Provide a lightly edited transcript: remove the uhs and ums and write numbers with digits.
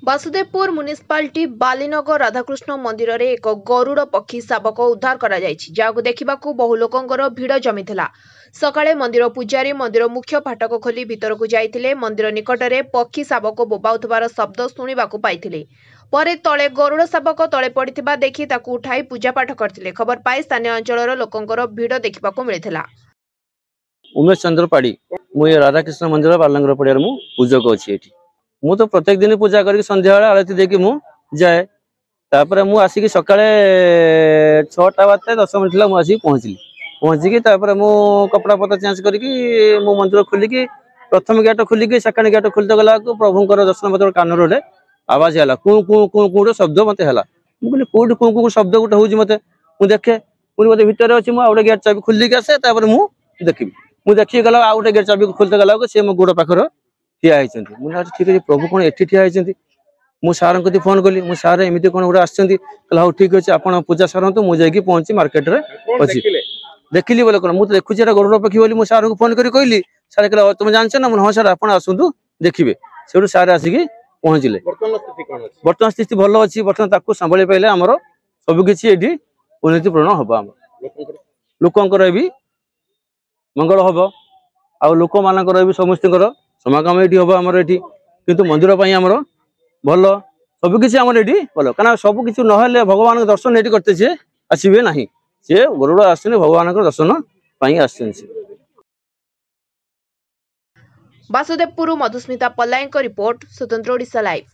Vasudevpur municipality बालीनगर Radhakrishna मंदिर रे एक गरुड़ पक्षी शावक उद्धार करा जायछि जाको देखिबाकू बहु लोकंकर भीड़ जमिथिला। सकाळे मंदिर पुजारी मंदिर मुख्य फाटक खोली भितरकू जाइथिले। मंदिर निकटरे पक्षी शावक बोबाउथबार शब्द शुणिबाकू पाइथिले। परे तळे गरुड़ शावक तळे पड़िथिबा देखि ताकू उठाई पूजापाठ करथिले। खबर पाई स्थानीय अंचलर लोकंकर भीड़ देखिबाकू मिलिथिला। उमेश चंद्र पाड़ी मु राधाकृष्ण मंदिर बालनगर पड़ियार मु पूजक अच्छी एठी। मु तो प्रत्येक दिन पूजा करके संध्या बेला आरती देकी मु जाए। तापर मु आसिक सकाळे 6टा बाते 10 मिनिट ला मु आसिक पहुंची तापर मु कपड़ा पत्र चेंज करके मु मंदिर खोलिकी प्रथम गेट खोलिकी सेकंड गेट खोलते गला को प्रभुंकर दर्शन मत कान रे आवाज हला कु कु कु कु शब्द मते हला। मु कहली कोड कु कु शब्द गोटे होउची मते मु देखे पुनी मते भीतर अछि मु आउटे गेट चाबी खोलिकी आसे तापर मु देखिबी। मु देखि गला आउटे गेट चाबी खोलते गला को से मो गोड़ पाखर ठिया आइछन्ती। मु ठीक अछि प्रभु कोन एठी ठिया आइछन्ती। मु सारन कति फोन कली मु सार एमिति कोन गोटे आछन्ती कहला हो ठीक अछि आपण पूजा सरंतु मु जाई की पहुंची मार्केट रे अछि। देखिली बोले कोन मु तो देखुची एटा गरुड़ पक्षी बोली मु सार को फोन करी कहली। सार कहला तुम जानछ ना मु हां सार आपण आसुंतु देखिबे। सेडू सार आसी पहुंचले। वर्तमान स्थिति भलो अछि। वर्तमान ताकू संभाली पाइले हमरो सब किछि एठी उन्नति पूर्ण होबा। हम लोकंकर भी मंगल होबो आ लोक मानकर भी समस्तकर समागम एठी होबो हमर एठी। किंतु मंदिर पई हमर भलो सब किछि हमर एठी भलो काना सब किछि न हेले भगवान के दर्शन एठी करते छे आसीबे नाही। से गरुड़ आसने भगवान के दर्शन पई आछन। वासुदेवपुर मधुस्मिता पल्लाईଙ୍କ रिपोर्ट स्वतंत्र ओडिशा लाइव।